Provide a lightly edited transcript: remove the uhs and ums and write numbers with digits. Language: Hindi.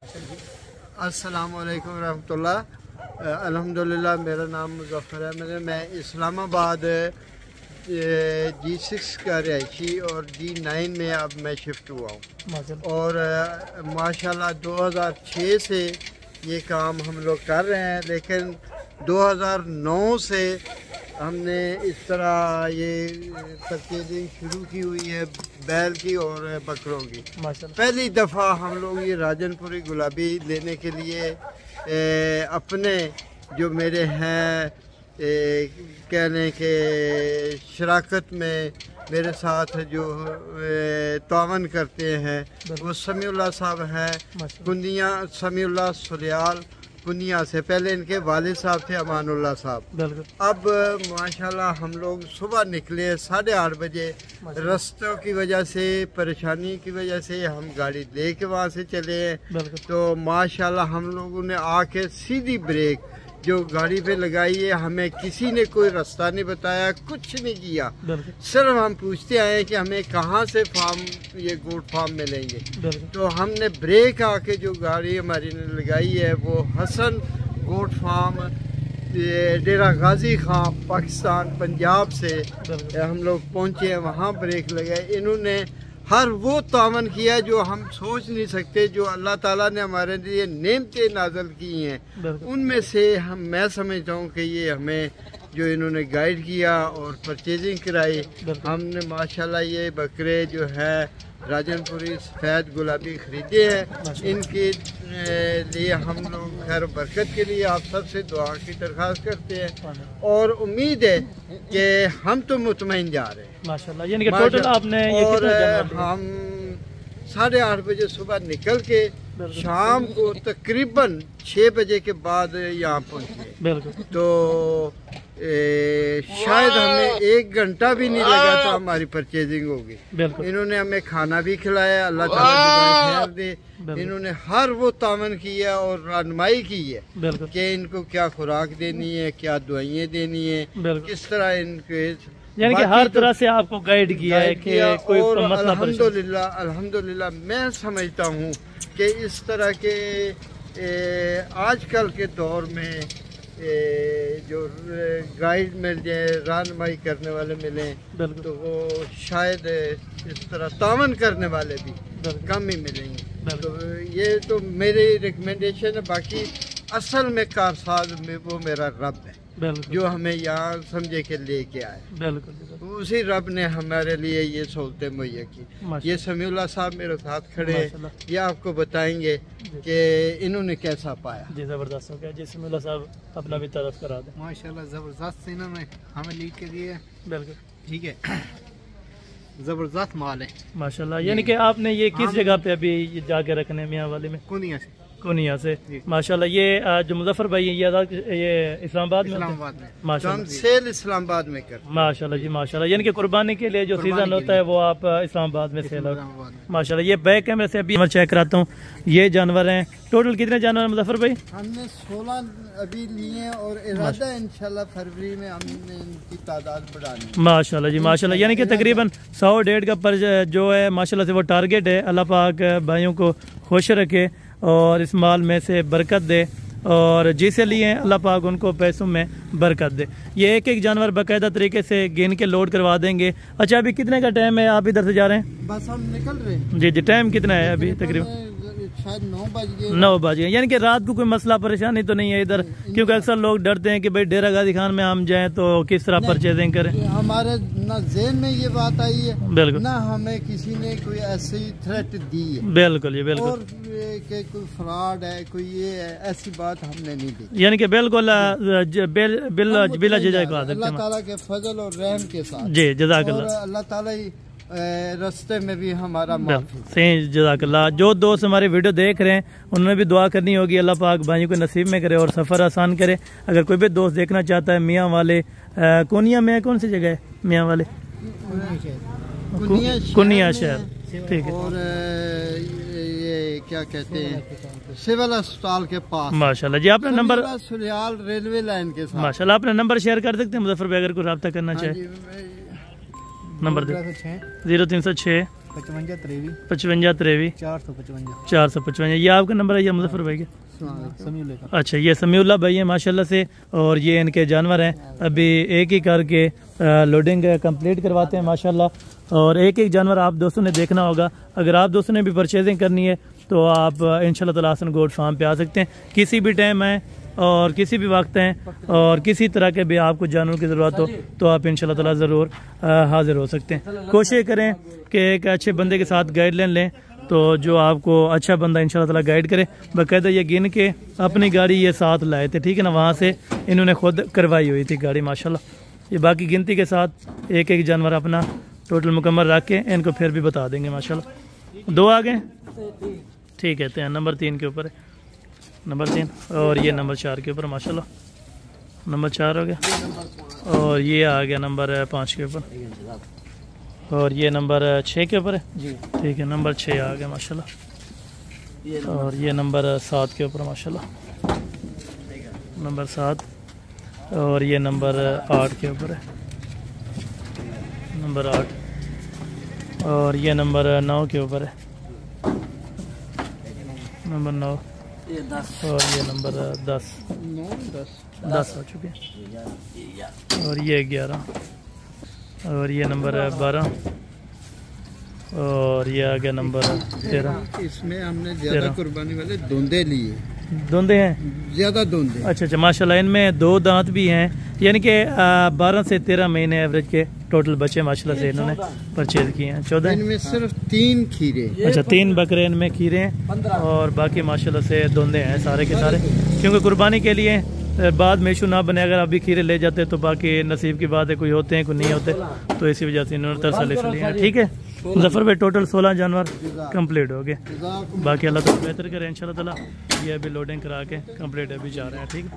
अस्सलाम वालेकुम रहमतुल्लाह। अल्हम्दुलिल्लाह, मेरा नाम मुज़फ़्फ़र है। मैं इस्लामाबाद G6 का रहायशी और D9 में अब मैं शिफ्ट हुआ हूँ और माशाल्लाह 2006 से ये काम हम लोग कर रहे हैं, लेकिन 2009 से हमने इस तरह ये परचेजिंग शुरू की हुई है बैल की और बकरों की। पहली दफ़ा हम लोग ये राजनपुरी गुलाबी लेने के लिए अपने जो मेरे हैं कहने के शराकत में मेरे साथ जो तावन करते हैं वो समीउल्लाह साहब हैं, कुनिया समीउल्लाह सुलियाल कुनिया से। पहले इनके वालिद साहब थे अमानुल्लाह साहब। अब माशाल्लाह हम लोग सुबह निकले 8:30 बजे, रास्तों की वजह से परेशानी की वजह से हम गाड़ी लेके वहाँ से चले हैं। तो माशाल्लाह हम लोगों ने आके सीधी ब्रेक जो गाड़ी पे लगाई है, हमें किसी ने कोई रास्ता नहीं बताया, कुछ नहीं किया। सिर्फ हम पूछते आए कि हमें कहाँ से फार्म ये गोट फार्म मिलेंगे। तो हमने ब्रेक आके जो गाड़ी हमारी ने लगाई है वो हसन गोट फार्म डेरा गाजी खां पाकिस्तान पंजाब से हम लोग पहुँचे। वहाँ ब्रेक लगाए। इन्होंने हर वो तावन किया जो हम सोच नहीं सकते, जो अल्लाह ताला ने हमारे लिए नेमतें नाज़िल की हैं, उनमें से मैं समझता हूँ कि ये हमें जो इन्होंने गाइड किया और परचेजिंग कराई। हमने माशाल्लाह ये बकरे जो है राजनपुरी सफ़ेद गुलाबी ख़रीदे हैं। इनके लिए हम लोग खैर बरकत के लिए आप सबसे दुआ की दरख्वास्त करते हैं और उम्मीद है कि हम तो मुतमईन जा रहे हैं माशाल्लाह। यानी कि टोटल आपने ये और हम 8:30 बजे सुबह निकल के शाम को तकरीबन 6 बजे के बाद यहाँ पहुँचे। तो शायद हमें 1 घंटा भी नहीं लगा तो हमारी परचेजिंग होगी। इन्होंने हमें खाना भी खिलाया, अल्लाह ताला खैर दे। इन्होंने हर वो तावन किया और रहनुमाई की है कि इनको क्या खुराक देनी है, क्या दवाइयाँ देनी है, किस तरह इनके यानी कि हर तरह से आपको गाइड किया है कि कोई मसला। अल्हम्दुलिल्लाह मैं समझता हूँ कि इस तरह के आजकल के दौर में जो गाइड मिल जाए, रहनुमाई करने वाले मिले तो वो शायद इस तरह तावन करने वाले भी कम ही मिलेंगे। तो ये तो मेरी रिकमेंडेशन है। बाकी असल में कारसाज में वो मेरा रब है जो हमें यहाँ समझे के लेके आए। उसी रब ने हमारे लिए ये सहूलतें मुहैया की। ये समीउल्लाह साहब मेरे साथ खड़े हैं, ये आपको बताएंगे कि इन्होंने कैसा पाया। जी ज़बरदस्त हो गया जी। समीउल्लाह साहब अपना भी तरफ करा दें। माशाल्लाह ज़बरदस्त इन्होंने हमें लीड के लिए। बिल्कुल ठीक है, ज़बरदस्त माल है माशाल्लाह। यानी कि आपने ये किस जगह पे अभी जाके रखने मियाँ वाले में? कुनिया से माशाल्लाह। ये जो मुजफ्फर भाई ये इस्लामाबाद में सेल इस्लामाबाद में कर माशाल्लाह जी माशाल्लाह। यानी कि कुर्बानी के लिए जो सीजन होता है वो आप इस्लामाबाद में सेल माशाल्लाह। ये बैक कैमरे से अभी मैं चेक कराता हूँ। ये जानवर हैं, टोटल कितने जानवर हैं मुजफ्फर भाई? हमने 16 अभी लिए हैं और इरादा है इंशाल्लाह फरवरी में हमने इनकी तादाद बढ़ानी माशाल्लाह जी माशाल्लाह। यानी कि तकरीबन 100-150 का पर जो है माशाल्लाह से वो टारगेट है। अल्लाह पाक भाइयों को खुश रखे और इस माल में से बरकत दे और जिसे लिए अल्लाह पाक उनको पैसों में बरकत दे। ये एक एक जानवर बाकायदा तरीके से गिन के लोड करवा देंगे। अच्छा, अभी कितने का टाइम है? आप इधर से जा रहे हैं? बस हम निकल रहे हैं। जी जी, टाइम कितना है अभी? तकरीबन शायद 9 बज गए। यानी कि रात को कोई मसला परेशानी तो नहीं है इधर? क्योंकि अक्सर लोग डरते हैं कि भाई डेरा गाजी खान में हम जाएं तो किस तरह परचेजिंग करें। हमारे ना ज़हन में ये बात आई है, बिल्कुल, ना हमें किसी ने कोई ऐसी थ्रेट दी है। बिल्कुल ये बिल्कुल, और कि कोई फ्रॉड है, कोई ये है, ऐसी बात हमने नहीं दी। यानी कि बिल्कुल बिला झिझक अल्लाह ताला के फजल और रहम के साथ। जी जज़ाकल्लाह। अल्लाह ताला रास्ते में भी हमारा सही जज़ाकल्लाह। जो दोस्त हमारे वीडियो देख रहे हैं उन्होंने भी दुआ करनी होगी अल्लाह पाक भाइयों को नसीब में करे और सफ़र आसान करे। अगर कोई भी दोस्त देखना चाहता है मियाँ वाले कोनिया में, कौन सी जगह है मियाँ वाले? कुनिया शहर, ठीक है। और ये क्या कहते हैं सिविल अस्पताल के पास माशाल्लाह जी। अपना नंबर सुलियाल रेलवे लाइन के साथ माशाल्लाह अपना नंबर शेयर कर सकते हैं मुजफ्फर भाई अगर कोई रब्ता करना चाहे? नंबर दे 0306 55 53 55 53 455 455। ये आपका नंबर है या मुजफ्फर भाई का? अच्छा, ये समीउल्लाह भाई है माशाल्लाह से, और ये इनके जानवर हैं। अभी एक ही करके लोडिंग कंप्लीट करवाते हैं माशाल्लाह। और एक एक जानवर आप दोस्तों ने देखना होगा। अगर आप दोस्तों ने भी परचेजिंग करनी है तो आप इंशाल्लाह ताला हसन गोट फार्म पे आ सकते हैं, किसी भी टाइम आएँ और किसी भी वक्त हैं, और किसी तरह के भी आपको जानवर की ज़रूरत हो तो आप इंशाल्लाह ताला ज़रूर हाज़िर हो सकते हैं। कोशिश करें कि एक अच्छे बंदे के साथ गाइडलाइन लें, तो जो आपको अच्छा बंदा इंशाल्लाह ताला गाइड करे। बाकायदा ये गिन के अपनी गाड़ी ये साथ लाए थे, ठीक है ना, वहाँ से इन्होंने खुद करवाई हुई थी गाड़ी माशाल्लाह। ये बाकी गिनती के साथ एक एक जानवर अपना टोटल मुकम्मल रख के इनको फिर भी बता देंगे माशाल्लाह। 2 आ गए, ठीक है। तो नंबर 3 के ऊपर है, नंबर 3, और ये नंबर 4 के ऊपर माशाल्लाह। नंबर 4 हो गया, और ये आ गया नंबर 5 के ऊपर, और ये नंबर 6 के ऊपर है, ठीक है। नंबर 6 आ गया माशाल्लाह, और ये नंबर 7 के ऊपर माशाल्लाह, नंबर 7, और ये नंबर 8 के ऊपर है, नंबर 8, और ये नंबर 9 के ऊपर है, नंबर 9, और ये नंबर 10 हो चुके हैं, और ये 11, और ये नंबर 12, और ये आ गया नंबर 13। इसमें हमने ज्यादा कुर्बानी वाले धुंधे लिए, धुंधे हैं ज्यादा धुंधे। अच्छा माशाल्लाह, इनमें 2 दांत भी हैं, यानी कि 12 से 13 महीने एवरेज के टोटल बच्चे माशाल्लाह से इन्होंने परचेज किए हैं। 14 इनमें सिर्फ 3 खीरे। अच्छा, 3 बकरे इनमें खीरे हैं, और बाकी माशाल्लाह से धुंधे हैं सारे के सारे, क्योंकि कुर्बानी के लिए बाद में इशू ना बने। अगर अभी खीरे ले जाते तो बाकी नसीब की बात है, कोई होते हैं कोई नहीं होते, तो इसी वजह से इन्होंने तरसल इसलिए हैं, ठीक है। मुजफ्फर भाई टोटल 16 जानवर कंप्लीट हो गए, बाकी अल्लाह ताला बेहतर करे इंशाल्लाह ताला। ये अभी लोडिंग करा के कंप्लीट अभी जा रहे हैं, ठीक है।